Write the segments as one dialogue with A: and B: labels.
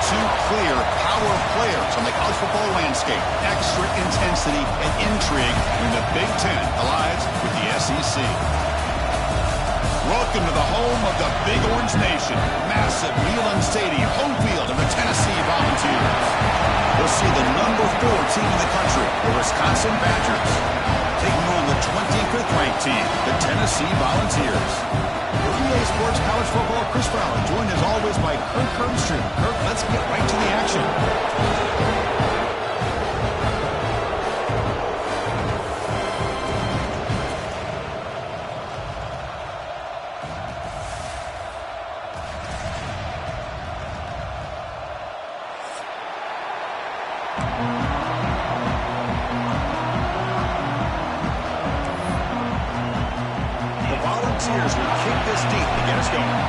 A: two clear power players on the college football landscape. Extra intensity and intrigue when the Big Ten collides with the SEC. Welcome to the home of the Big Orange Nation. Massive Neyland Stadium, home field of the Tennessee Volunteers. We'll see the number 4 team in the country, the Wisconsin Badgers, taking on the 25th ranked team, the Tennessee Volunteers. EA Sports College Football, Chris Fowler, joined as always by Kirk Herbstreit. Kirk, let's get right to the action. Volunteers will kick this deep to get us going.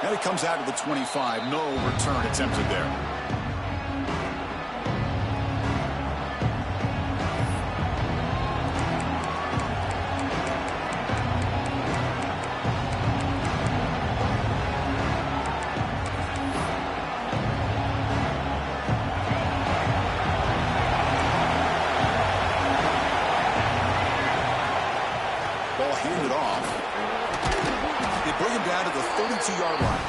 A: Now he comes out to the 25. No return attempted there. Handed off. They bring him down to the 32-yard line.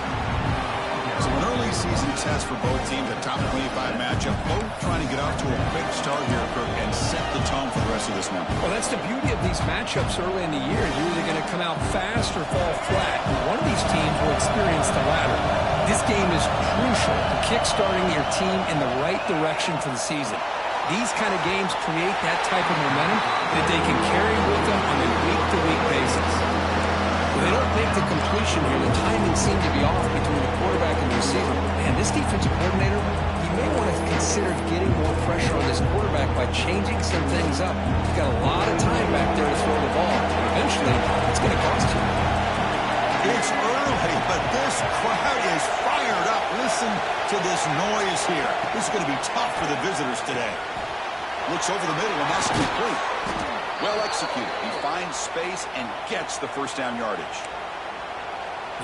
A: So an early season test for both teams, a top 25 matchup. Both trying to get off to a quick start here, Kirk, and set the tone for the rest of this one.
B: Well, that's the beauty of these matchups early in the year. You're either going to come out fast or fall flat. One of these teams will experience the latter. This game is crucial to kick-starting your team in the right direction for the season. These kind of games create that type of momentum that they can carry with them on a week-to-week basis. When they don't make the completion here, the timing seemed to be off between the quarterback and the receiver. And this defensive coordinator, he may want to consider getting more pressure on this quarterback by changing some things up. He's got a lot of time back there to throw the ball. Eventually, it's going to cost you.
A: It's early, but this crowd is fired up. Listen to this noise here. This is going to be tough for the visitors today. Looks over the middle, and that's complete. Well executed. He finds space and gets the first down yardage.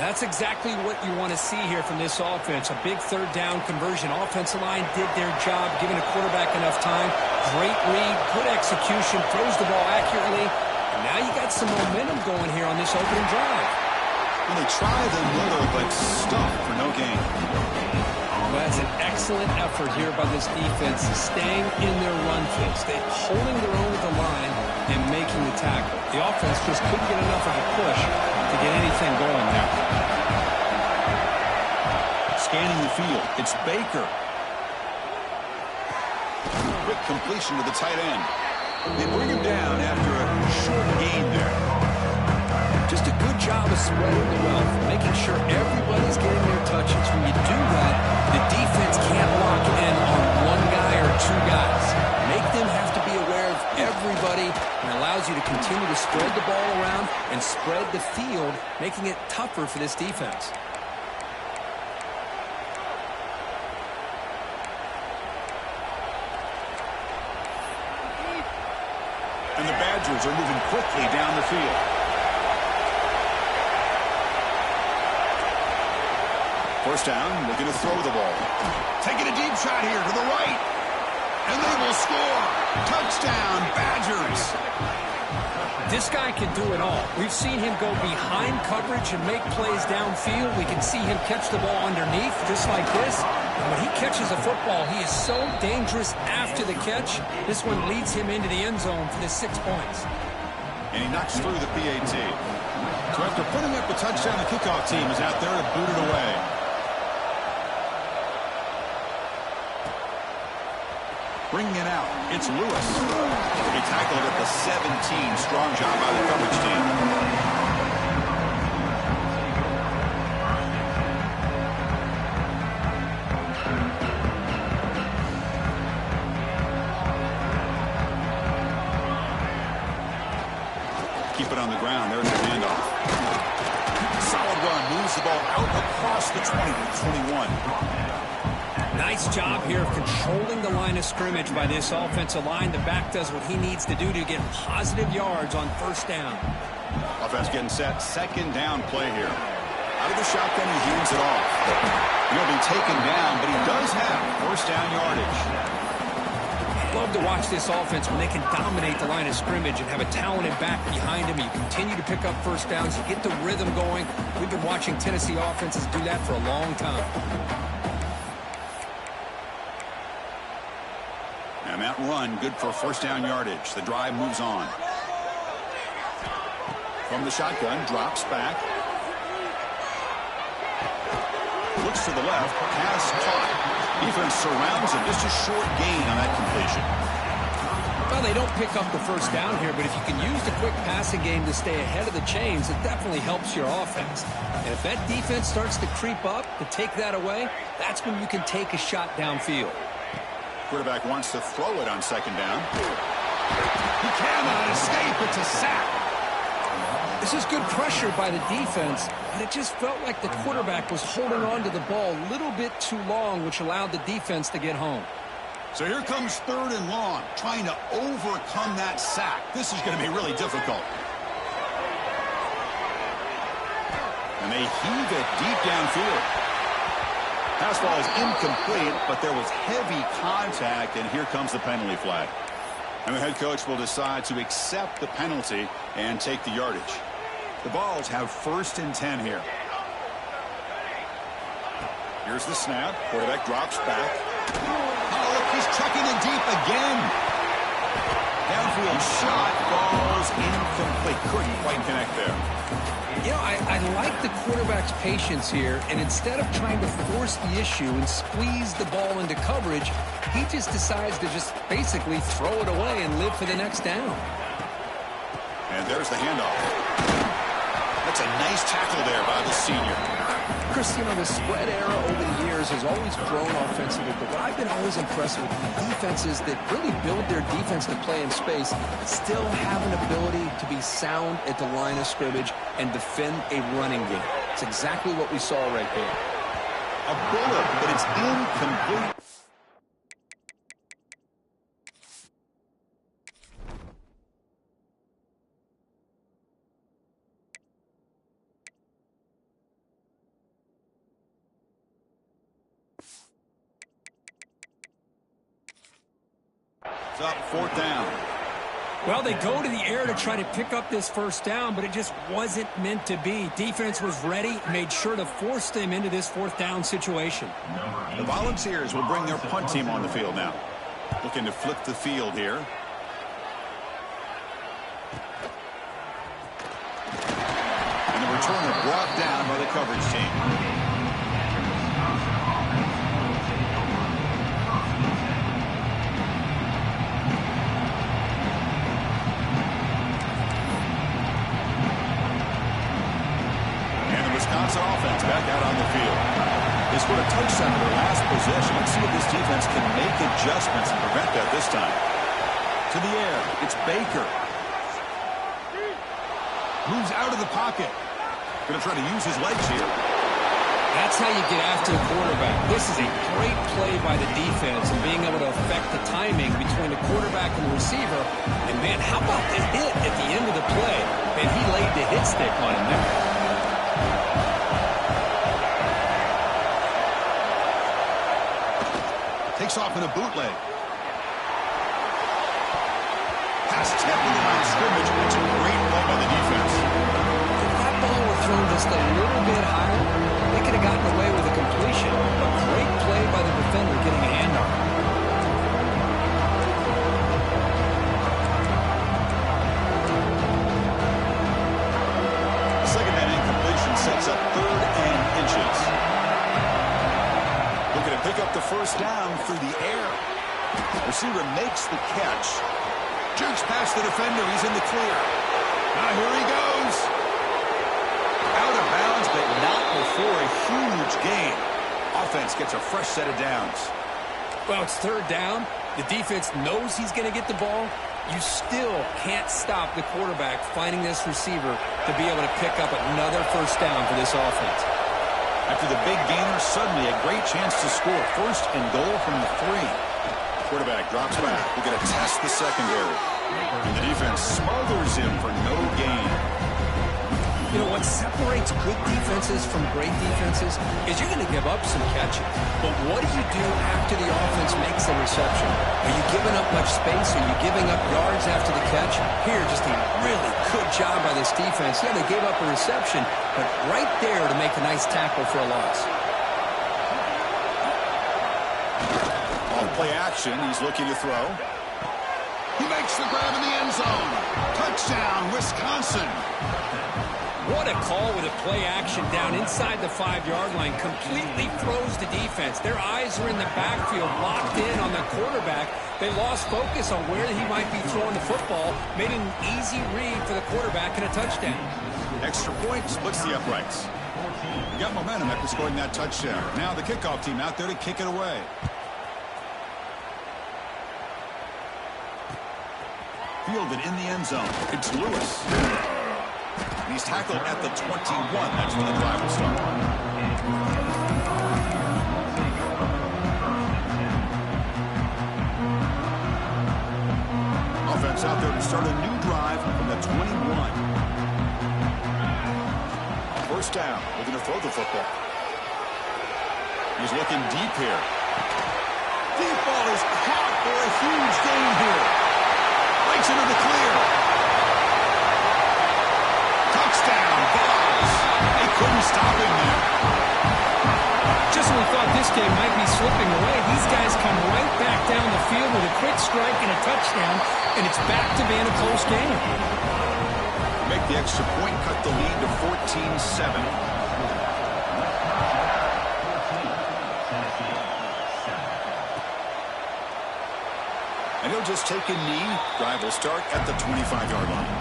B: That's exactly what you want to see here from this offense. A big third down conversion. Offensive line did their job, giving the quarterback enough time. Great read, good execution, throws the ball accurately. And now you got some momentum going here on this opening drive.
A: Well, they tried the middle, but stopped for no gain.
B: That's an excellent effort here by this defense, staying in their run fits. They're holding their own at the line and making the tackle. The offense just couldn't get enough of a push to get anything going there.
A: Scanning the field, it's Baker. Quick completion to the tight end. They bring him down after a short gain there.
B: Just a good job of spreading the wealth, making sure everybody's getting their touches. When you do that, the defense can't lock in on one guy or two guys. Make them have to be aware of everybody, and allows you to continue to spread the ball around and spread the field, making it tougher for this defense.
A: And the Badgers are moving quickly down the field. First down, looking to throw the ball. Taking a deep shot here to the right. And they will score. Touchdown, Badgers.
B: This guy can do it all. We've seen him go behind coverage and make plays downfield. We can see him catch the ball underneath, just like this. And when he catches a football, he is so dangerous after the catch. This one leads him into the end zone for the 6 points.
A: And he knocks through the PAT. So after putting up a touchdown, the kickoff team is out there to boot it away. Bringing it out, it's Lewis. He tackled at the 17. Strong job by the coverage team. Keep it on the ground. There's the handoff. Solid run. Moves the ball out across the 20 to 21.
B: Nice job here of controlling the line of scrimmage by this offensive line. The back does what he needs to do to get positive yards on first down.
A: defense getting set. Second down play here. Out of the shotgun, he hands it off. He'll be taken down, but he does have first down yardage.
B: Love to watch this offense when they can dominate the line of scrimmage and have a talented back behind him. You continue to pick up first downs. You get the rhythm going. We've been watching Tennessee offenses do that for a long time.
A: And that run, good for first down yardage. The drive moves on. From the shotgun, drops back. Looks to the left, pass caught. Defense surrounds him, just a short gain on that completion.
B: Well, they don't pick up the first down here, but if you can use the quick passing game to stay ahead of the chains, it definitely helps your offense. And if that defense starts to creep up to take that away, that's when you can take a shot downfield.
A: Quarterback wants to throw it on second down. He cannot escape. It's a sack.
B: This is good pressure by the defense, but it just felt like the quarterback was holding on to the ball a little bit too long, which allowed the defense to get home.
A: So here comes third and long, trying to overcome that sack. This is going to be really difficult. And they heave it deep downfield. Pass ball is incomplete, but there was heavy contact, and here comes the penalty flag. And the head coach will decide to accept the penalty and take the yardage. The Vols have first and 10 here. Here's the snap. Quarterback drops back. Oh, look, he's checking it deep again. Downfield shot falls incomplete. Couldn't quite connect there.
B: You know, I like the quarterback's patience here, and instead of trying to force the issue and squeeze the ball into coverage, he just decides to just basically throw it away and live for the next down.
A: And there's the handoff. That's a nice tackle there by the senior.
B: Chris, you know, the spread era over the years has always grown offensively, but what I've been always impressed with defenses that really build their defense to play in space still have an ability to be sound at the line of scrimmage and defend a running game. It's exactly what we saw right there.
A: A bullet, but it's incomplete. It's up, fourth down.
B: Well, they go to the air to try to pick up this first down, but it just wasn't meant to be. Defense was ready, made sure to force them into this fourth down situation.
A: The Volunteers will bring their punt team on the field now. Looking to flip the field here. And the returner brought down by the coverage team. Wisconsin offense back out on the field. They scored a touchdown in their last possession. Let's see if this defense can make adjustments and prevent that this time. To the air, it's Baker. Moves out of the pocket. Going to try to use his legs here.
B: That's how you get after the quarterback. This is a great play by the defense and being able to affect the timing between the quarterback and the receiver. And, man, how about the hit at the end of the play? Man, he laid the hit stick on him there.
A: Takes off in a bootleg. Pass tipped in the line of scrimmage. It's a great play by the defense.
B: If that ball were thrown just a little bit higher, they could have gotten away with a completion. A great play by the defender getting a hand on it.
A: The second down incompletion sets up third and inches. Looking to pick up the first down through the air. Receiver makes the catch. Jukes past the defender. He's in the clear. Now here he goes. Out of bounds, but not before a huge gain. Offense gets a fresh set of downs.
B: Well, it's third down. The defense knows he's going to get the ball. You still can't stop the quarterback finding this receiver to be able to pick up another first down for this offense.
A: After the big gainer, suddenly a great chance to score. First and goal from the 3. Quarterback drops back. We're going to test the secondary. And the defense smothers him for no gain.
B: You know, what separates good defenses from great defenses is you're going to give up some catches. But what do you do after the offense makes a reception? Are you giving up much space? Are you giving up yards after the catch? Here, just a really good job by this defense. Yeah, they gave up a reception, but right there to make a nice tackle for a loss.
A: On play action, he's looking to throw. He makes the grab in the end zone. Touchdown, Wisconsin.
B: What a call with a play action down inside the 5-yard line. Completely froze the defense. Their eyes are in the backfield, locked in on the quarterback. They lost focus on where he might be throwing the football. Made an easy read for the quarterback and a touchdown.
A: Extra point splits the uprights. We got momentum after scoring that touchdown. Now the kickoff team out there to kick it away. Fielded in the end zone. It's Lewis. He's tackled at the 21. That's where the drive will start. Offense out there to start a new drive from the 21. First down. We're going to throw the football. He's looking deep here. Deep ball is caught for a huge gain here. Breaks into the clear. Touchdown, Vols. They couldn't stop him there.
B: Just when we thought this game might be slipping away, these guys come right back down the field with a quick strike and a touchdown, and it's back to being a close game.
A: Make the extra point, cut the lead to 14-7. And he'll just take a knee. Drive will start at the 25-yard line.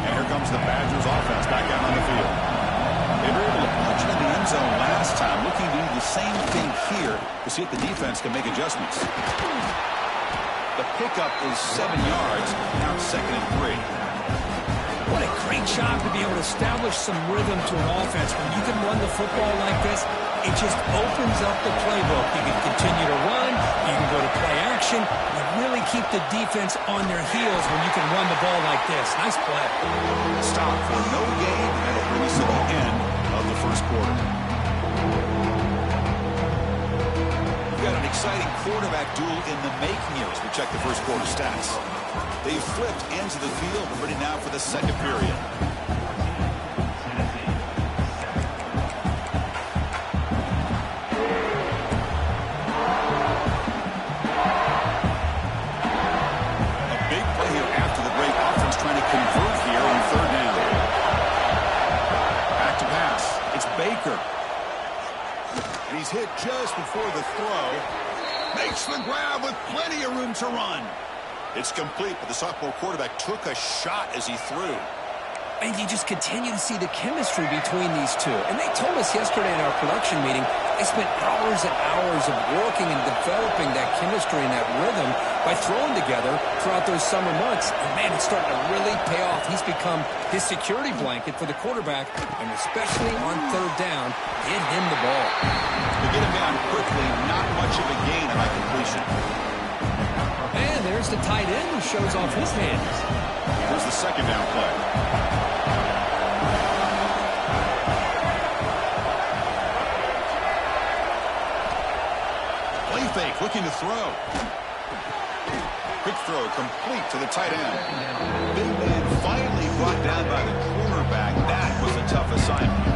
A: And here comes the Badgers offense back out on the field. They were able to punch it in the end zone last time, looking to do the same thing here to see if the defense can make adjustments. The pickup is 7 yards, now 2nd and 3.
B: What a great job to be able to establish some rhythm to an offense. When you can run the football like this, it just opens up the playbook. You can continue to run. You can go to play action. You really keep the defense on their heels when you can run the ball like this. Nice play.
A: Stop for no gain, and it brings us to the end of the first quarter. We've got an exciting quarterback duel in the making here as we check the first quarter stats. They've flipped ends of the field, ready now for the second period. A big play here after the break. Offense trying to convert here on 3rd down. Back to pass. It's Baker. And he's hit just before the throw. Makes the grab with plenty of room to run. It's complete, but the sophomore quarterback took a shot as he threw.
B: And you just continue to see the chemistry between these two. And they told us yesterday in our production meeting, they spent hours and hours of working and developing that chemistry and that rhythm by throwing together throughout those summer months. And, man, it's starting to really pay off. He's become his security blanket for the quarterback, and especially on 3rd down, get him the ball.
A: They get him down quickly, not much of a gain on that completion.
B: And there's the tight end who shows off his hands.
A: Here's the 2nd down play. Play fake, looking to throw. Quick throw, complete to the tight end. Big man finally brought down by the cornerback. That was a tough assignment.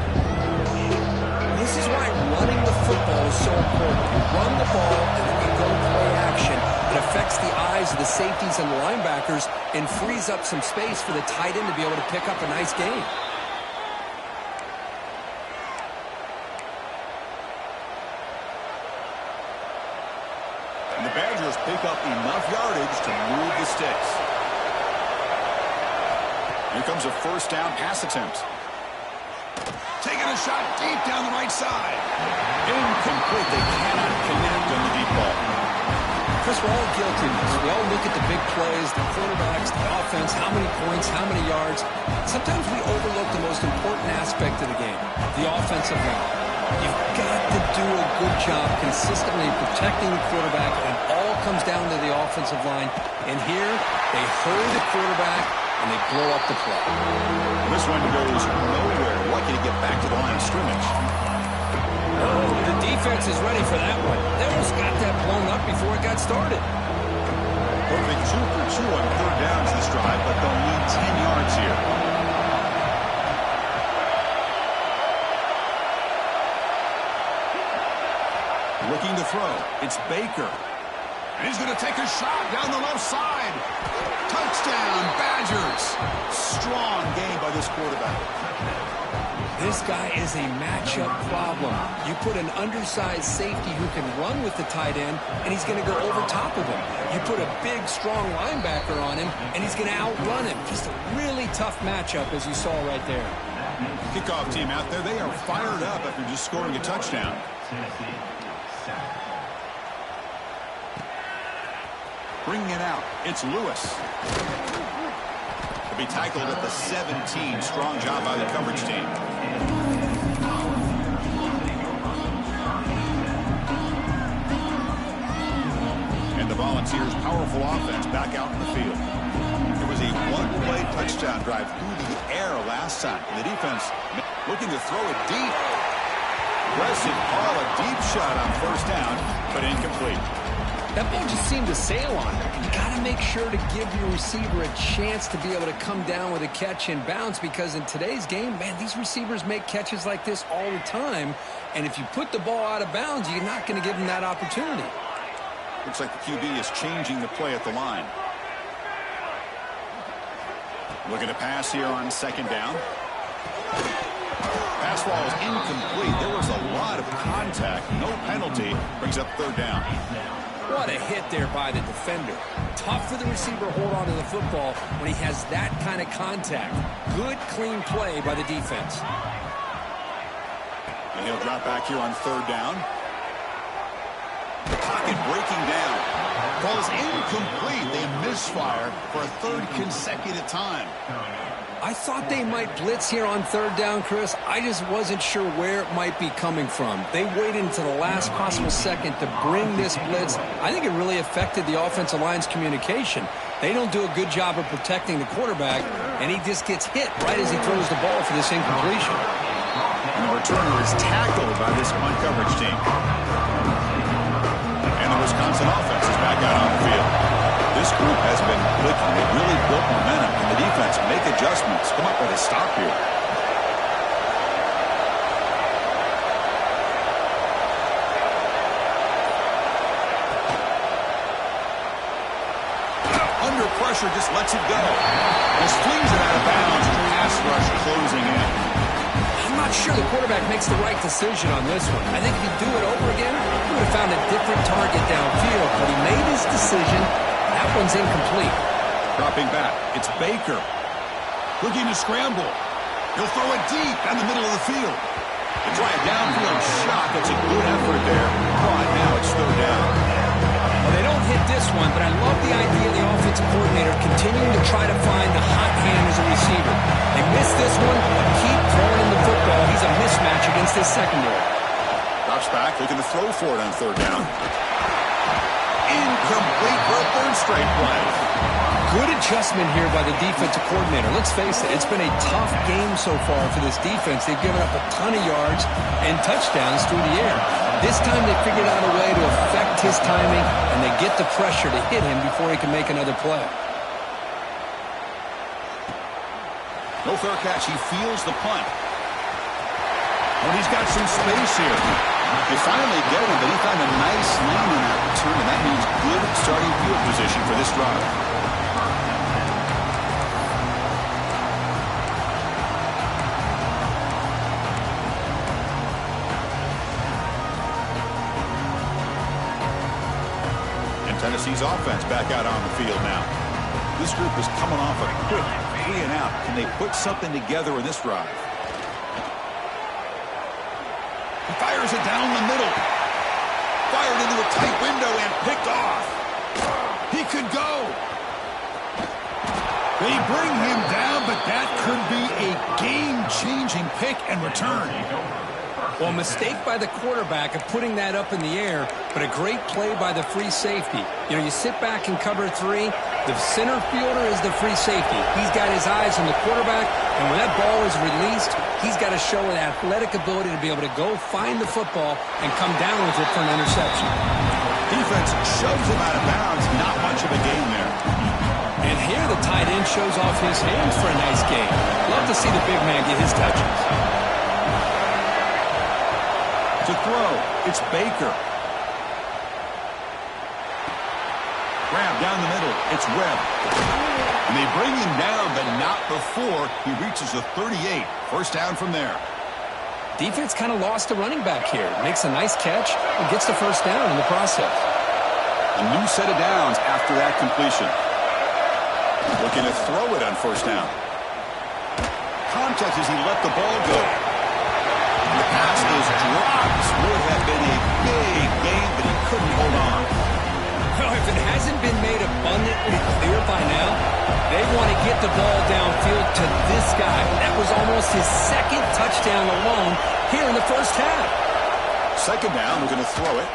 B: This is why running the football is so important. You run the ball and then you go play action. It affects the eyes of the safeties and the linebackers and frees up some space for the tight end to be able to pick up a nice gain.
A: And the Badgers pick up enough yardage to move the sticks. Here comes a 1st down pass attempt. Taking a shot deep down the right side. Incomplete. They cannot connect on the deep ball.
B: Chris, we're all guilty of this. We all look at the big plays, the quarterbacks, the offense, how many points, how many yards. Sometimes we overlook the most important aspect of the game, the offensive line. You've got to do a good job consistently protecting the quarterback at all comes down to the offensive line. And here, they hurry the quarterback, and they blow up the play.
A: This one goes nowhere. Lucky to get back to the line of scrimmage.
B: Oh, the defense is ready for that one. They almost got that blown up before it got started.
A: Perfect 2 for 2 on third downs this drive, but they'll need 10 yards here. Looking to throw. It's Baker. And he's going to take a shot down the left side. Touchdown, Badgers. Strong game by this quarterback.
B: This guy is a matchup problem. You put an undersized safety who can run with the tight end, and he's going to go over top of him. You put a big, strong linebacker on him, and he's going to outrun him. Just a really tough matchup, as you saw right there.
A: Kickoff team out there. They are fired up after just scoring a touchdown. Bringing it out, it's Lewis. To be tackled at the 17. Strong job by the coverage team. And the Volunteers' powerful offense back out in the field. It was a one-play touchdown drive through the air last time. The defense looking to throw it deep. Aggressive call, a deep shot on first down, but incomplete.
B: That ball just seemed to sail on him. You got to make sure to give your receiver a chance to be able to come down with a catch and bounce, because in today's game, man, these receivers make catches like this all the time. And if you put the ball out of bounds, you're not going to give them that opportunity.
A: Looks like the QB is changing the play at the line. Looking to pass here on second down. Pass ball is incomplete. There was a lot of contact. No penalty. Brings up third down.
B: What a hit there by the defender. Tough for the receiver to hold on to the football when he has that kind of contact. Good, clean play by the defense.
A: And he'll drop back here on third down. The pocket breaking down. Ball's incomplete. They misfire for a third consecutive time.
B: I thought they might blitz here on third down, Chris. I just wasn't sure where it might be coming from. They waited until the last possible second to bring this blitz. I think it really affected the offensive line's communication. They don't do a good job of protecting the quarterback, and he just gets hit right as he throws the ball for this incompletion.
A: And the returner is tackled by this punt coverage team. And the Wisconsin offense is back out on the field. This group has been clicking. They've really built momentum. And the defense make adjustments. Come up with a stop here. Under pressure, just lets it go. Just flings it out of bounds. Pass rush closing in.
B: I'm not sure the quarterback makes the right decision on this one. I think if he'd do it over again, he would have found a different target downfield. But he made his decision. That one's incomplete.
A: Dropping back, it's Baker. Looking to scramble. He'll throw it deep down the middle of the field. They try a downfield shot. That's a good effort there. But now it's third down.
B: Well, they don't hit this one, but I love the idea of the offensive coordinator continuing to try to find the hot hand as a receiver. They miss this one, but keep throwing him the football. He's a mismatch against this secondary.
A: Drops back, looking to throw for it on third down. Incomplete for a third straight play.
B: Good adjustment here by the defensive coordinator. Let's face it, it's been a tough game so far for this defense. They've given up a ton of yards and touchdowns through the air. This time they figured out a way to affect his timing, and they get the pressure to hit him before he can make another play.
A: No fair catch. He feels the punt. And he's got some space here. They finally get him, but he found a nice lane on that return, and that means good starting field position for this drive. And Tennessee's offense back out on the field now. This group is coming off a quick 3 and out. Can they put something together in this drive? He fires it down the middle. Fired into a tight window and picked off. He could go. They bring him down, but that could be a game-changing pick and return.
B: Well, a mistake by the quarterback of putting that up in the air, but a great play by the free safety. You know, you sit back and cover 3. The center fielder is the free safety. He's got his eyes on the quarterback, and when that ball is released, he's got to show an athletic ability to be able to go find the football and come down with it for an interception.
A: Defense shoves him out of bounds. Not much of a gain there.
B: And here the tight end shows off his hands for a nice gain. Love to see the big man get his touches.
A: To throw, it's Baker. Grab down the middle, it's Webb. And they bring him down, but not before he reaches the 38. First down from there.
B: Defense kind of lost the running back here. Makes a nice catch and gets the first down in the process.
A: A new set of downs after that completion. Looking to throw it on first down. Contact as he let the ball go. The pass is dropped. Would have been a big gain, but he couldn't hold on.
B: Well, if it hasn't been made abundantly clear by now, they want to get the ball downfield to this guy. That was almost his second touchdown alone here in the first half.
A: Second down, we're going to throw it.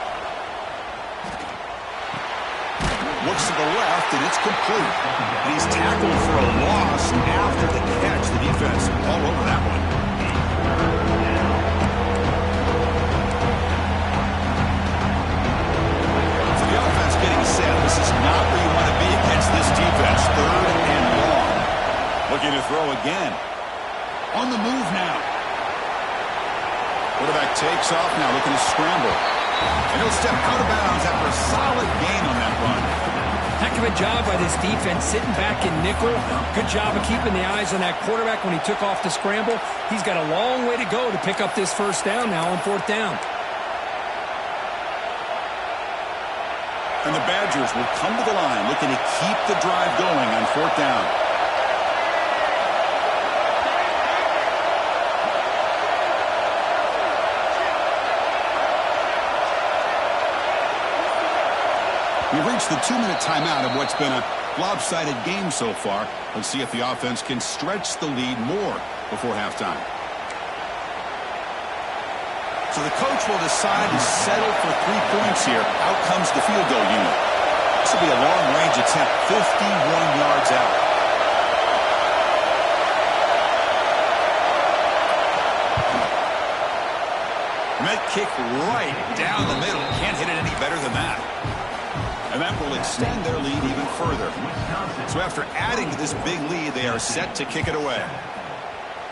A: Looks to the left, and it's complete. And he's tackled for a loss after the catch. The defense all over that one. So the offense getting set. This is not where you want to be against this defense. Third and long. Looking to throw again. On the move now. Quarterback takes off now, looking to scramble. And he'll step out of bounds after a solid gain on that run.
B: Heck of a job by this defense, sitting back in nickel. Good job of keeping the eyes on that quarterback when he took off the scramble. He's got a long way to go to pick up this first down now on fourth down.
A: And the Badgers will come to the line, looking to keep the drive going on fourth down. We've reached the 2-minute timeout of what's been a lopsided game so far. Let's see if the offense can stretch the lead more before halftime. So the coach will decide to settle for 3 points here. Out comes the field goal unit. This will be a long-range attempt, 51 yards out. And that kick right down the middle. Can't hit it any better than that. And that will extend their lead even further. So after adding to this big lead, they are set to kick it away.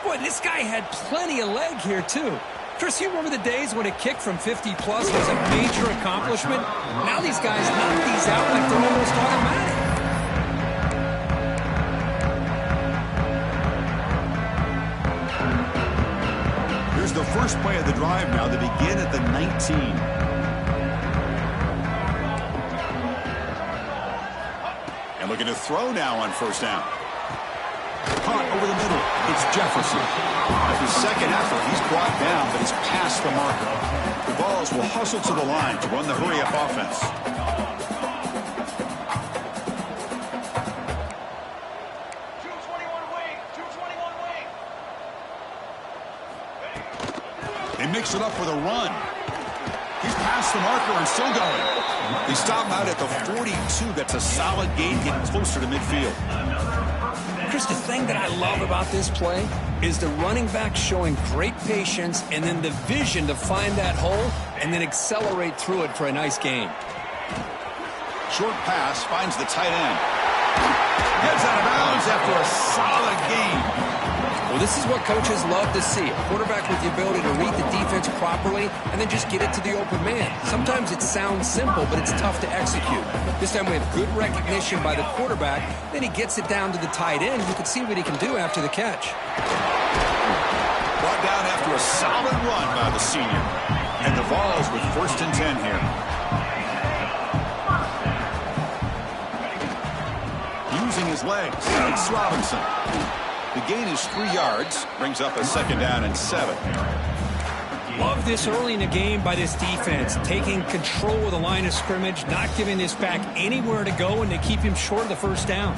B: Boy, this guy had plenty of leg here, too. Chris, you remember the days when a kick from 50-plus was a major accomplishment? Now these guys knock these out like they're almost automatic.
A: Here's the first play of the drive now. They begin at the 19. And looking to throw now on first down. Caught over the middle. It's Jefferson. After his second effort, he's brought down, but he's past the marker. The Vols will hustle to the line to run the hurry-up offense. They mix it up with a run. He's past the marker and still going. They stop him out at the 42. That's a solid gain, getting closer to midfield.
B: Chris, the thing that I love about this play is the running back showing great patience and then the vision to find that hole and then accelerate through it for a nice gain.
A: Short pass finds the tight end. Heads out of bounds after a solid gain.
B: Well, this is what coaches love to see. A quarterback with the ability to read the defense properly and then just get it to the open man. Sometimes it sounds simple, but it's tough to execute. This time we have good recognition by the quarterback. Then he gets it down to the tight end. You can see what he can do after the catch.
A: Brought down after a solid run by the senior. And the Vols with 1st and 10 here. Using his legs, it's Robinson. The gain is 3 yards, brings up a 2nd down and 7.
B: Love this early in the game by this defense, taking control of the line of scrimmage, not giving this back anywhere to go, and they keep him short of the first down.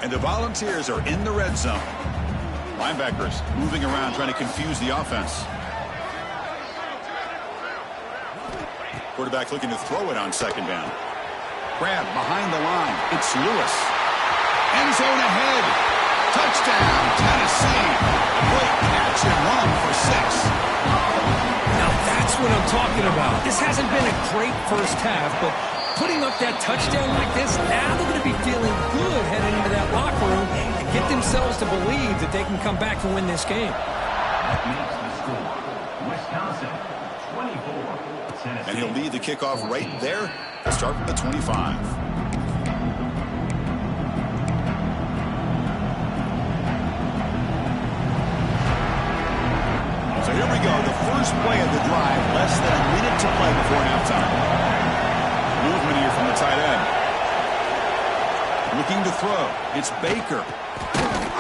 A: And the Volunteers are in the red zone. Linebackers moving around, trying to confuse the offense. Quarterback looking to throw it on second down. Grab behind the line. It's Lewis. End zone ahead. Touchdown, Tennessee. Great catch and run for 6.
B: Now that's what I'm talking about. This hasn't been a great first half, but putting up that touchdown like this, now they're going to be feeling good heading into that locker room and get themselves to believe that they can come back and win this game.
C: That makes the score. Wisconsin, 24, Tennessee.
A: And he'll lead the kickoff right there to start from the 25. So here we go, the first play of the drive, less than a minute to play before halftime. Movement here from the tight end. Looking to throw. It's Baker.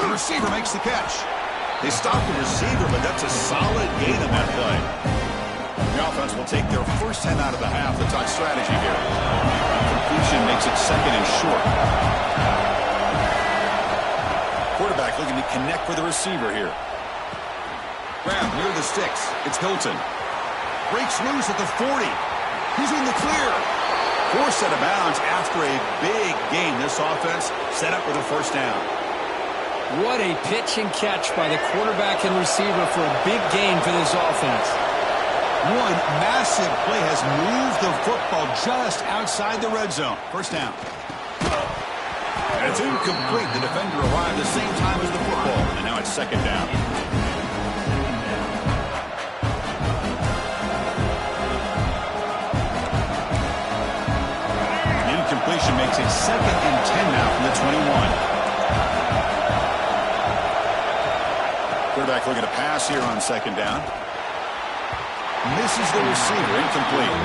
A: The receiver makes the catch. They stop the receiver, but that's a solid gain on that play. The offense will take their first 10 out of the half. The talk strategy here. Completion makes it second and short. Quarterback looking to connect with the receiver here. Grab near the sticks. It's Hilton. Breaks loose at the 40. He's in the clear. Forced out of bounds after a big gain. This offense set up with a first down.
B: What a pitch and catch by the quarterback and receiver for a big gain for this offense.
A: One massive play has moved the football just outside the red zone. First down. And it's incomplete. The defender arrived the same time as the football. And now it's second down. Incompletion makes it second and 10 now from the 21. Quarterback looking to pass here on second down. Misses the receiver. Incomplete.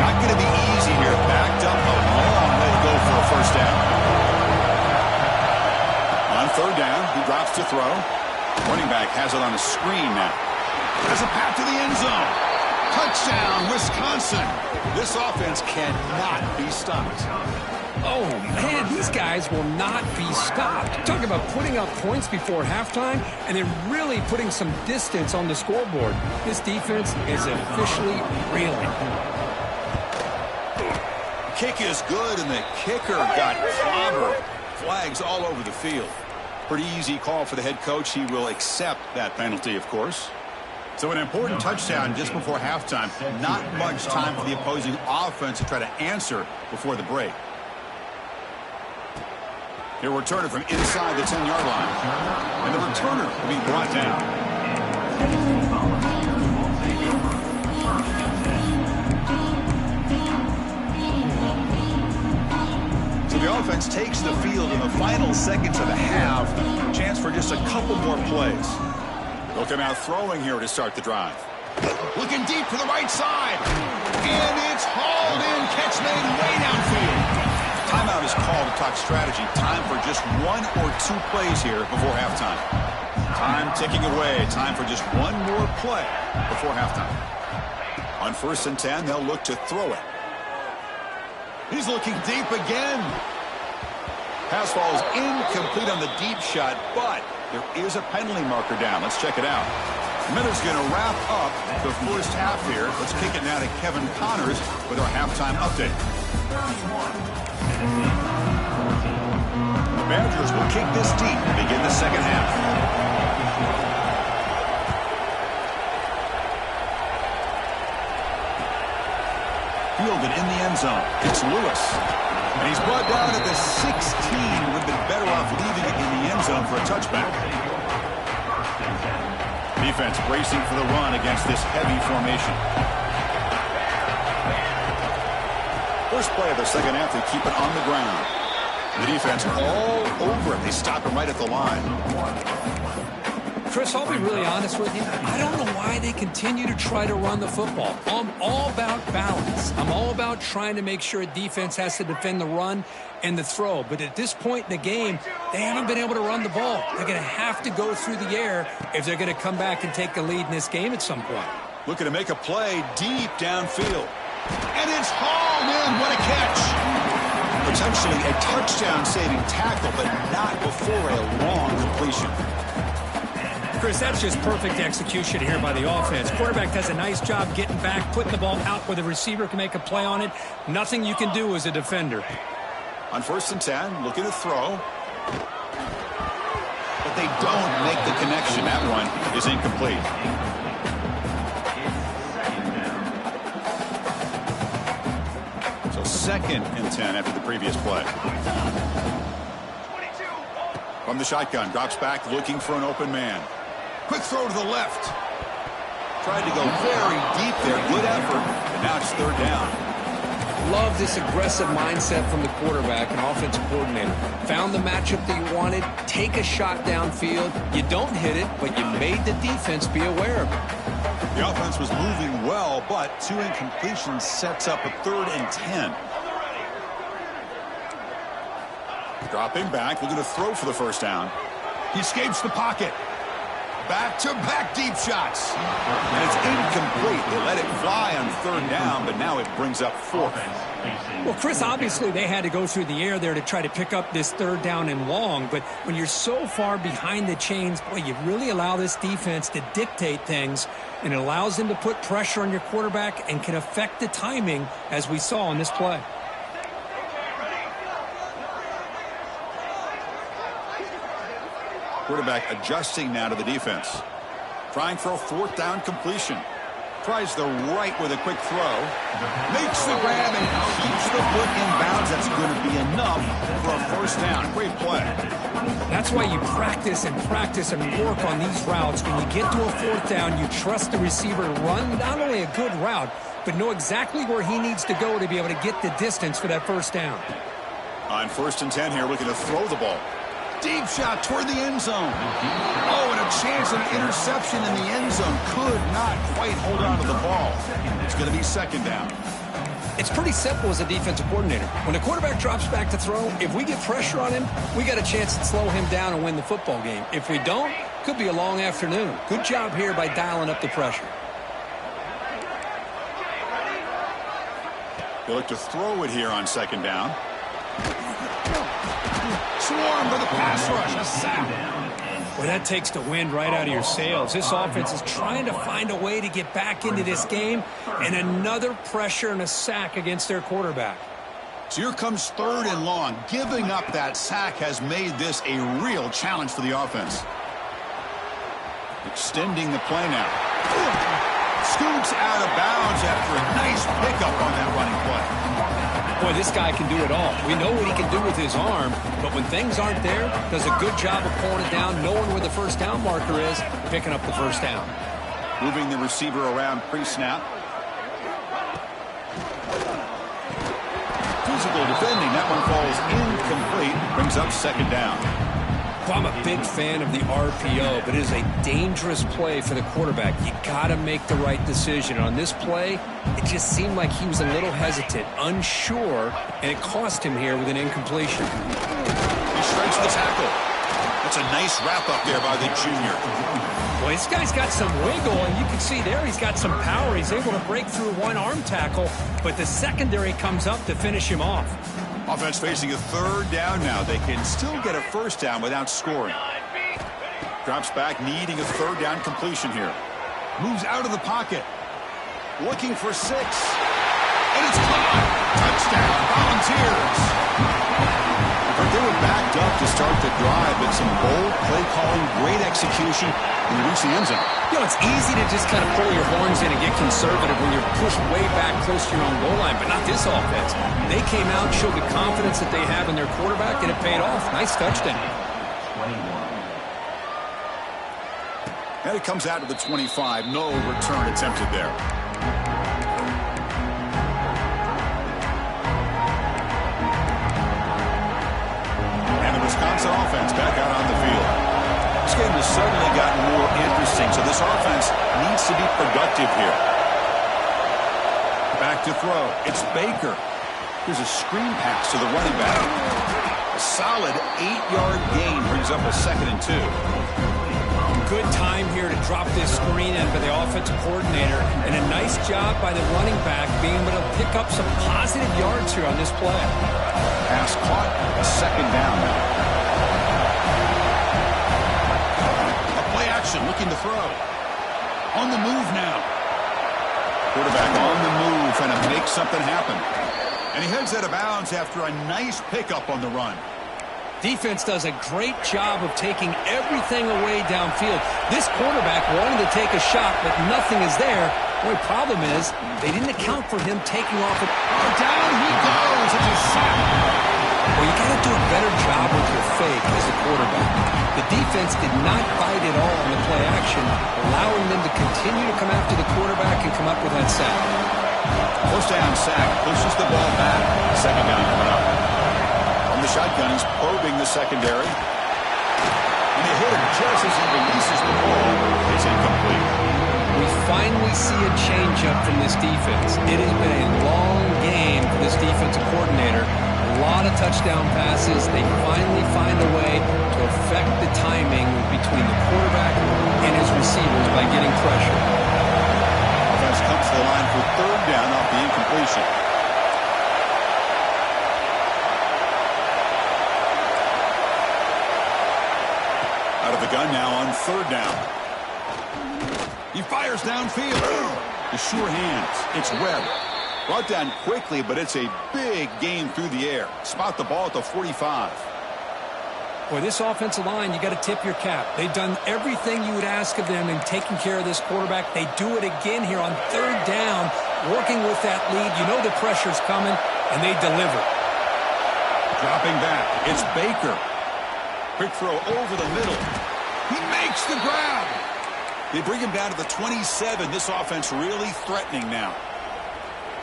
A: Not going to be easy here. Backed up a long way to go for a first down. On third down, he drops to throw. Running back has it on a screen now. Has a path to the end zone. Touchdown, Wisconsin. This offense cannot be stopped.
B: Oh, man, these guys will not be stopped. Talk about putting up points before halftime and then really putting some distance on the scoreboard. This defense is officially reeling.
A: Kick is good, and the kicker got clobbered. Flags all over the field. Pretty easy call for the head coach. He will accept that penalty, of course. So an important touchdown just before halftime. Not much time for the opposing offense to try to answer before the break. Here, returner from inside the 10-yard line. And the returner will be brought down. So the offense takes the field in the final seconds of the half. Chance for just a couple more plays. They'll come out throwing here to start the drive. Looking deep to the right side. And it's hauled in. Catch made way downfield. Timeout is called to talk strategy. Time for just one or two plays here before halftime. Time ticking away. Time for just one more play before halftime. On 1st and 10, they'll look to throw it. He's looking deep again. Pass falls incomplete on the deep shot, but there is a penalty marker down. Let's check it out. Miller's going to wrap up the first half here. Let's kick it now to Kevin Connors with our halftime update. The Badgers will kick this deep to begin the second half. Fielded in the end zone. It's Lewis. And he's brought down at the 16. Would have been better off leaving it in the end zone for a touchback. Defense bracing for the run against this heavy formation. First play of the second half, they keep it on the ground. The defense all over it. They stop him right at the line.
B: Chris, I'll be really honest with you. I don't know why they continue to try to run the football. I'm all about balance. I'm all about trying to make sure a defense has to defend the run and the throw. But at this point in the game, they haven't been able to run the ball. They're going to have to go through the air if they're going to come back and take the lead in this game at some point.
A: Looking to make a play deep downfield. And it's hauled in. What a catch. Potentially a touchdown-saving tackle, but not before a long completion.
B: Chris, that's just perfect execution here by the offense. Quarterback does a nice job getting back, putting the ball out where the receiver can make a play on it. Nothing you can do as a defender.
A: On 1st and 10, looking to throw. But they don't make the connection. That one is incomplete. So 2nd and 10 after the previous play. From the shotgun, drops back looking for an open man. Quick throw to the left. Tried to go very deep there. Good effort. And now it's 3rd down.
B: Love this aggressive mindset from the quarterback and offensive coordinator. Found the matchup that you wanted. Take a shot downfield. You don't hit it, but you made the defense be aware of it.
A: The offense was moving well, but 2 incompletions sets up a 3rd and 10. Dropping back, looking to throw for the 1st down. He escapes the pocket. Back-to-back deep shots. And it's incomplete. They let it fly on 3rd down, but now it brings up 4th.
B: Well, Chris, obviously they had to go through the air there to try to pick up this 3rd down and long, but when you're so far behind the chains, boy, you really allow this defense to dictate things, and it allows them to put pressure on your quarterback and can affect the timing, as we saw in this play.
A: Quarterback adjusting now to the defense. Trying for a 4th down completion. Tries the right with a quick throw. Makes the grab and keeps the foot in bounds. That's going to be enough for a 1st down. Great play.
B: That's why you practice and work on these routes. When you get to a 4th down, you trust the receiver to run not only a good route, but know exactly where he needs to go to be able to get the distance for that 1st down.
A: On 1st and 10 here, looking to throw the ball. Deep shot toward the end zone. Oh, and a chance of an interception in the end zone. Could not quite hold on to the ball. It's going to be 2nd down.
B: It's pretty simple as a defensive coordinator. When the quarterback drops back to throw, if we get pressure on him, we got a chance to slow him down and win the football game. If we don't, could be a long afternoon. Good job here by dialing up the pressure.
A: They look to throw it here on 2nd down. Swarm for the pass rush. A sack.
B: Well, that takes the wind right out of your sails. This offense is trying to find a way to get back into this game, and another pressure and a sack against their quarterback.
A: So here comes 3rd and long. Giving up that sack has made this a real challenge for the offense. Extending the play now. Scoots out of bounds after a nice pickup on that running play.
B: Boy, this guy can do it all. We know what he can do with his arm, but when things aren't there, does a good job of pulling it down, knowing where the 1st down marker is, picking up the 1st down.
A: Moving the receiver around pre-snap. Physical defending. That one falls incomplete. Brings up 2nd down.
B: Well, I'm a big fan of the RPO, but it is a dangerous play for the quarterback. You got to make the right decision. On this play, it just seemed like he was a little hesitant, unsure, and it cost him here with an incompletion.
A: He strikes the tackle. That's a nice wrap-up there by the junior.
B: Well, this guy's got some wiggle, and you can see there he's got some power. He's able to break through one arm tackle, but the secondary comes up to finish him off.
A: Offense facing a 3rd down now. They can still get a 1st down without scoring. Drops back, needing a 3rd down completion here. Moves out of the pocket. Looking for 6. And it's caught. Touchdown, Volunteers. But they were backed up to start the drive, but some bold play calling, great execution, and they reach the end zone.
B: You know, it's easy to just kind of pull your horns in and get conservative when you're pushed way back close to your own goal line, but not this offense. They came out, showed the confidence that they have in their quarterback, and it paid off. Nice touchdown.
A: And it comes out to the 25. No return attempted there. And the Wisconsin offense back out on the field. This game has suddenly gotten more interesting, so this offense needs to be productive here. Back to throw. It's Baker. Here's a screen pass to the running back. A solid 8-yard gain brings up a 2nd and 2.
B: Good time here to drop this screen in for the offensive coordinator, and a nice job by the running back being able to pick up some positive yards here on this play.
A: Pass caught, a 2nd down now. A play action looking looking to throw. On the move now. Quarterback on the move, trying to make something happen. And he heads out of bounds after a nice pickup on the run.
B: Defense does a great job of taking everything away downfield. This quarterback wanted to take a shot, but nothing is there. The only problem is they didn't account for him taking off.
A: Down he goes. It's a sack.
B: Well, you got to do a better job with your fake as a quarterback. The defense did not bite at all on the play action, allowing them to continue to come after the quarterback and come up with that sack.
A: First down sack, pushes the ball back. Second down coming up. From the shotgun, he's probing the secondary. And they hit him just as he releases the ball. It's incomplete.
B: We finally see a change-up from this defense. It has been a long game for this defensive coordinator. A lot of touchdown passes. They finally find a way to affect the timing between the quarterback and his receivers by getting pressure.
A: Offense comes to the line for third down off the incompletion. Out of the gun now on third down. He fires downfield. The sure hands. It's Webb. Brought down quickly, but it's a big gain through the air. Spot the ball at the 45.
B: Boy, this offensive line, you got to tip your cap. They've done everything you would ask of them in taking care of this quarterback. They do it again here on third down, working with that lead. You know the pressure's coming, and they deliver.
A: Dropping back. It's Baker. Quick throw over the middle. He makes the grab. They bring him down to the 27. This offense really threatening now.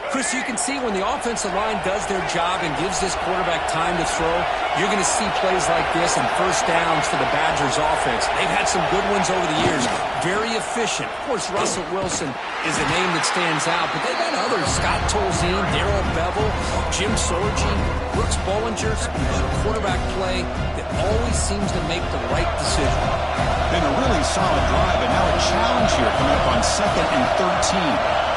B: Chris, you can see when the offensive line does their job and gives this quarterback time to throw, you're going to see plays like this and first downs for the Badgers offense. They've had some good ones over the years. Very efficient. Of course, Russell Wilson is a name that stands out, but they've had others. Scott Tolzien, Darrell Bevel, Jim Sorgi, Brooks Bollinger. Good quarterback play that always seems to make the right decision.
A: Been a really solid drive, and now a challenge here coming up on 2nd and 13.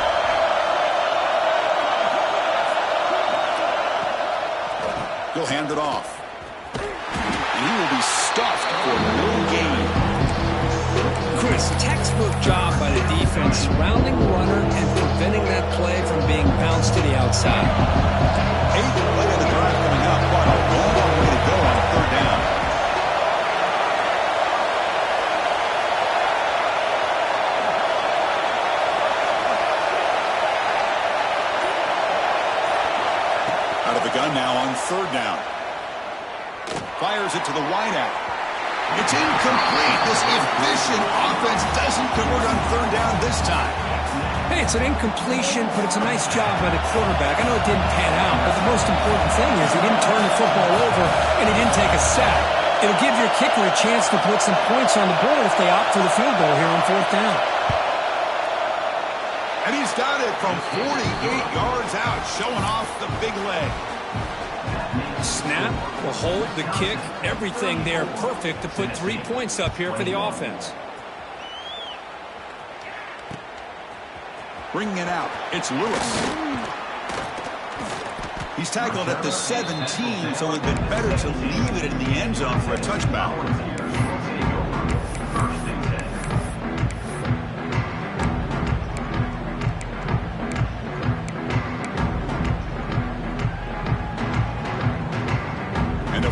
A: He'll hand it off. And he will be stuffed for no gain.
B: Chris, textbook job by the defense surrounding the runner and preventing that play from being bounced to the outside.
A: 8th play of the drive coming up, but a long way to go on third down. Out of the gun now on third down. Fires it to the wideout. It's incomplete. This efficient offense doesn't convert on third down this time.
B: Hey, it's an incompletion, but it's a nice job by the quarterback. I know it didn't pan out, but the most important thing is he didn't turn the football over and he didn't take a sack. It'll give your kicker a chance to put some points on the board if they opt for the field goal here on fourth down.
A: And he's got it from 48 yards out, showing off the big leg.
B: Snap, the hold, the kick, everything there perfect to put 3 points up here for the offense.
A: Bringing it out, it's Lewis. He's tackled at the 17, so it would have been better to leave it in the end zone for a touchdown.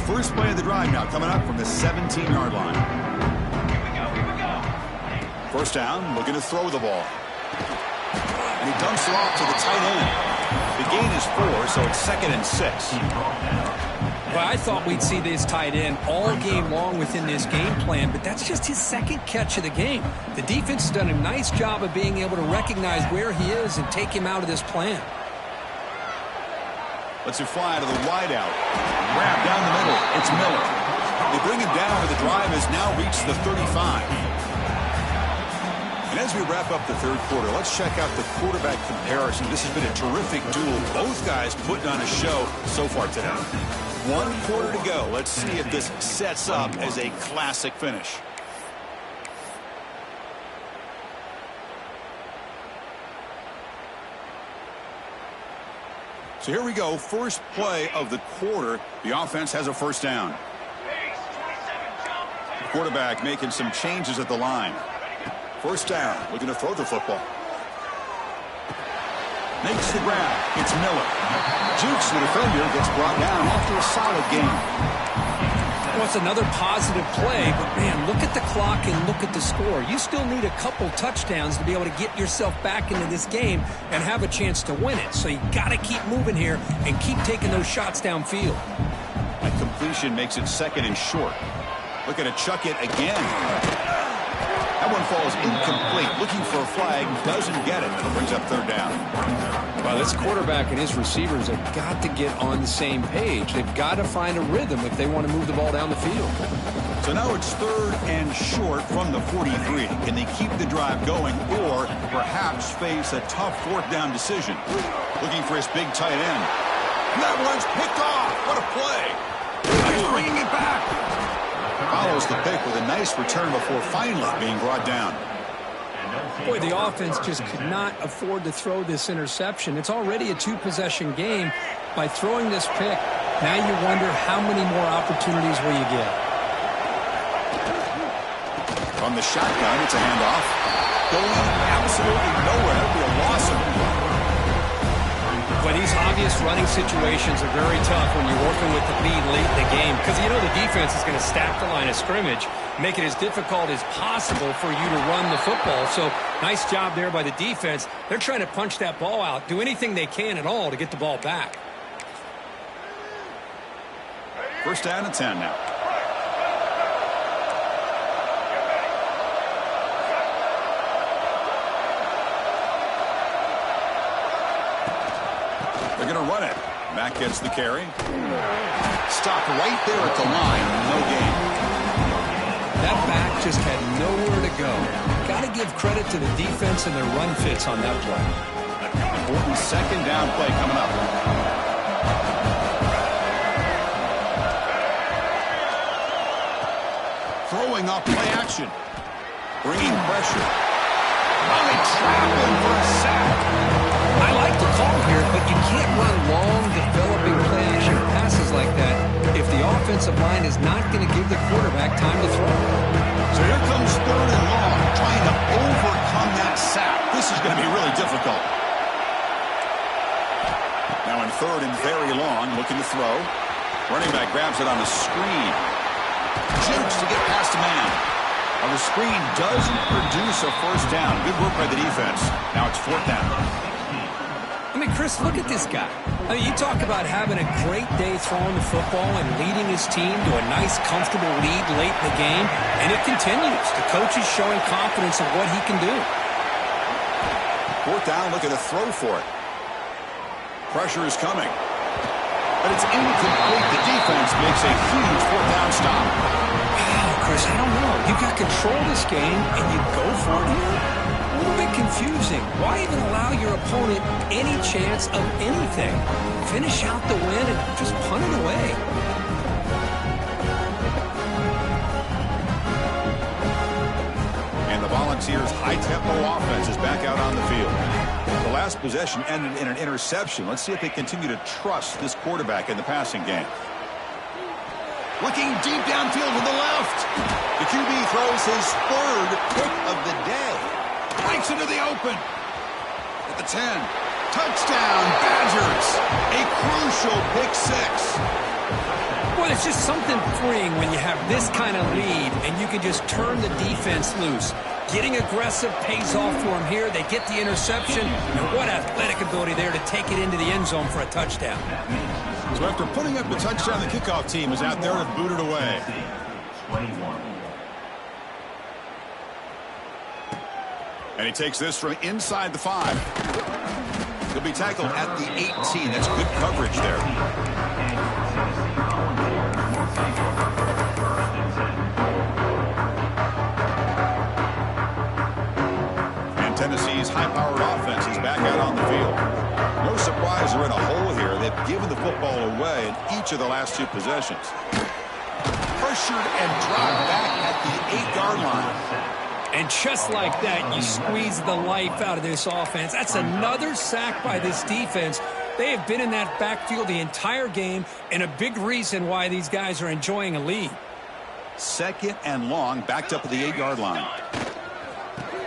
A: First play of the drive now coming up from the 17-yard line.
C: Here we go.
A: First down, looking to throw the ball. And he dumps it off to the tight end. The gain is 4, so it's 2nd and 6.
B: Well, I thought we'd see this tight end all game long within this game plan, but that's just his second catch of the game. The defense has done a nice job of being able to recognize where he is and take him out of this plan.
A: Lets it fly to the wideout. Grab down the middle. It's Miller. They bring him down, but the drive has now reached the 35. And as we wrap up the third quarter, let's check out the quarterback comparison. This has been a terrific duel. Both guys putting on a show so far today. 1 quarter to go. Let's see if this sets up as a classic finish. So here we go, first play of the quarter. The offense has a first down. The quarterback making some changes at the line. First down, looking to throw the football. Makes the grab. It's Miller. Jukes the defender, gets brought down after a solid game.
B: Well, it's another positive play, but man, look at the clock and look at the score. You still need a couple touchdowns to be able to get yourself back into this game and have a chance to win it. So you got to keep moving here and keep taking those shots downfield.
A: That completion makes it second and short. Looking to chuck it again. That one falls incomplete. Looking for a flag. Doesn't get it. It brings up third down.
B: Well, this quarterback and his receivers have got to get on the same page. They've got to find a rhythm if they want to move the ball down the field.
A: So now it's third and short from the 43. Can they keep the drive going or perhaps face a tough fourth down decision? Looking for his big tight end. And that one's picked off. What a play. He's bringing it back. Follows the pick with a nice return before finally being brought down.
B: Boy, the offense just could not afford to throw this interception. It's already a two-possession game. By throwing this pick, now you wonder how many more opportunities will you get.
A: From the shotgun, it's a handoff. Going absolutely nowhere. That'll be a loss of it.
B: Well, these obvious running situations are very tough when you're working with the lead late in the game because you know the defense is going to stack the line of scrimmage, make it as difficult as possible for you to run the football. So nice job there by the defense. They're trying to punch that ball out, do anything they can at all to get the ball back.
A: First down and 10 now. They're going to run it. Mack gets the carry. Stopped right there at the line. No gain.
B: That back just had nowhere to go. Got to give credit to the defense and their run fits on that play.
A: Important second down play coming up. Throwing off play action. Bringing pressure. Oh, they trap him for a sack.
B: I like the call here, but you can't run long, developing play action passes like that if the offensive line is not going to give the quarterback time to throw.
A: So here comes third and long, trying to overcome that sack. This is going to be really difficult. Now in third and very long, looking to throw. Running back grabs it on the screen. Jukes to get past a man. Well, the screen doesn't produce a first down. Good work by the defense. Now it's fourth down.
B: I mean, Chris, look at this guy. I mean, you talk about having a great day throwing the football and leading his team to a nice, comfortable lead late in the game, and it continues. The coach is showing confidence of what he can do.
A: Fourth down, looking to throw for it. Pressure is coming. But it's incomplete. The defense makes a huge fourth down stop.
B: Wow, Chris, I don't know. You got control of this game, and you go for it here? A little bit confusing. Why even allow your opponent any chance of anything? Finish out the win and just punt it away.
A: And the Volunteers' high-tempo offense is back out on the field. The last possession ended in an interception. Let's see if they continue to trust this quarterback in the passing game. Looking deep downfield to the left. The QB throws his third pick of the day. Breaks into the open. At the 10. Touchdown, Badgers. A crucial pick six.
B: Well, it's just something freeing when you have this kind of lead and you can just turn the defense loose. Getting aggressive pays off for them here. They get the interception. And what athletic ability there to take it into the end zone for a touchdown.
A: So after putting up the touchdown, the kickoff team is out there to boot it away. And he takes this from inside the 5. He'll be tackled at the 18. That's good coverage there. And Tennessee's high-powered offense is back out on the field. No surprise they're in a hole here. They've given the football away in each of the last two possessions. Pressured and dropped back at the 8-yard line.
B: And just like that, you squeeze the life out of this offense. That's another sack by this defense. They have been in that backfield the entire game, and a big reason why these guys are enjoying a lead.
A: Second and long, backed up at the 8-yard line.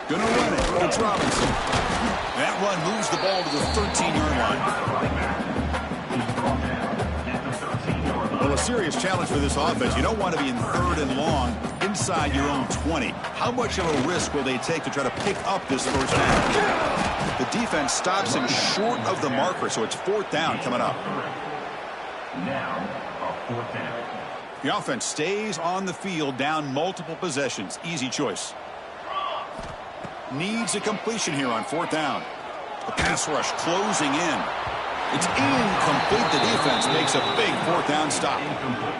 A: Gonna run it. It's Robinson. That run moves the ball to the 13-yard line. Well, a serious challenge for this offense. You don't want to be in 3rd and long inside your own 20. How much of a risk will they take to try to pick up this first down? The defense stops him short of the marker, so it's 4th down coming up.
C: Now, a 4th down.
A: The offense stays on the field, down multiple possessions. Easy choice. Needs a completion here on 4th down. The pass rush closing in. It's incomplete. The defense makes a big 4th down stop.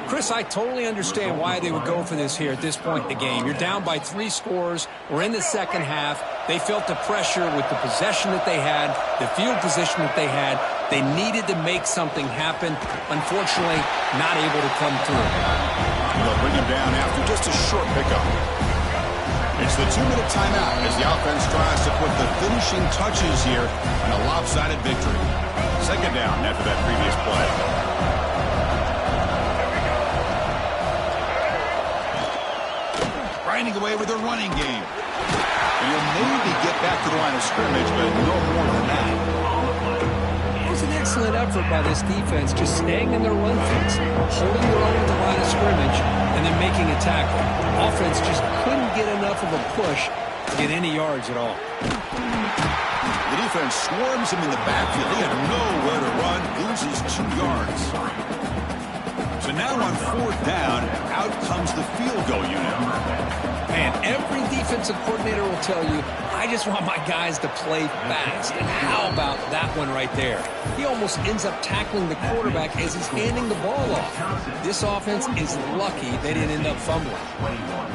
B: Chris, I totally understand why they would go for this here at this point in the game. You're down by 3 scores. We're in the second half. They felt the pressure with the possession that they had, the field position that they had. They needed to make something happen. Unfortunately, not able to come through.
A: They'll bring him down after just a short pickup. It's the 2-minute timeout as the offense tries to put the finishing touches here on a lopsided victory. 2nd down after that previous play. Grinding away with a running game. And you'll maybe get back to the line of scrimmage, but no more than that.
B: It was an excellent effort by this defense, just staying in their run fix, holding their own at the line of scrimmage, and then making a tackle. Offense just couldn't get enough of a push to get any yards at all.
A: The defense swarms him in the backfield. He had nowhere to run, loses 2 yards. So now on 4th down, out comes the field goal unit.
B: Man, every defensive coordinator will tell you, I just want my guys to play fast. And how about that one right there? He almost ends up tackling the quarterback as he's handing the ball off. This offense is lucky they didn't end up fumbling.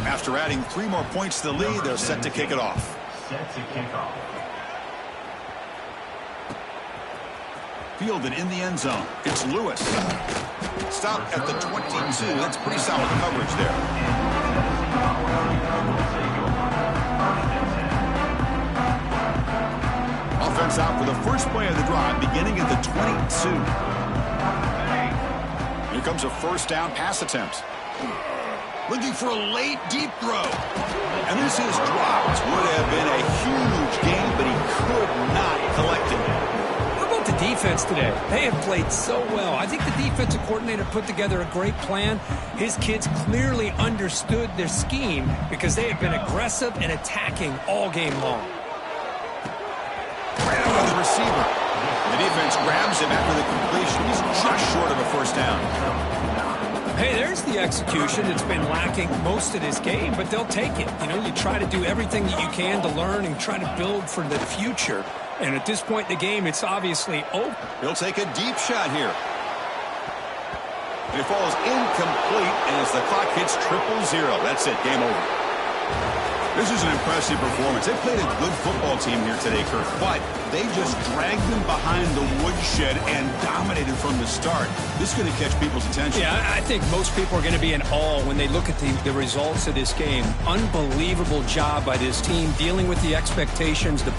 A: After adding 3 more points to the lead, they're set to kick it off.
C: Set to kick off.
A: Fielded in the end zone. It's Lewis. Stop at the 22. That's pretty solid coverage there. Offense out for the first play of the drive, beginning at the 22. Here comes a 1st down pass attempt. Looking for a late deep throw. And this is dropped. Would have been a huge gain, but he could not collect it.
B: How about the defense today? They have played so well. I think the defensive coordinator put together a great plan. His kids clearly understood their scheme because they have been aggressive and attacking all game long.
A: Ran over the receiver. The defense grabs him after the completion. He's just short of a 1st down.
B: Hey, there's the execution that's been lacking most of this game, but they'll take it. You know, you try to do everything that you can to learn and try to build for the future. And at this point in the game, it's obviously over.
A: He'll take a deep shot here. It falls incomplete as the clock hits 0-0. That's it. Game over. This is an impressive performance. They played a good football team here today, Kirk, but they just dragged them behind the woodshed and dominated from the start. This is going to catch people's attention.
B: Yeah, I think most people are going to be in awe when they look at the results of this game. Unbelievable job by this team dealing with the expectations, the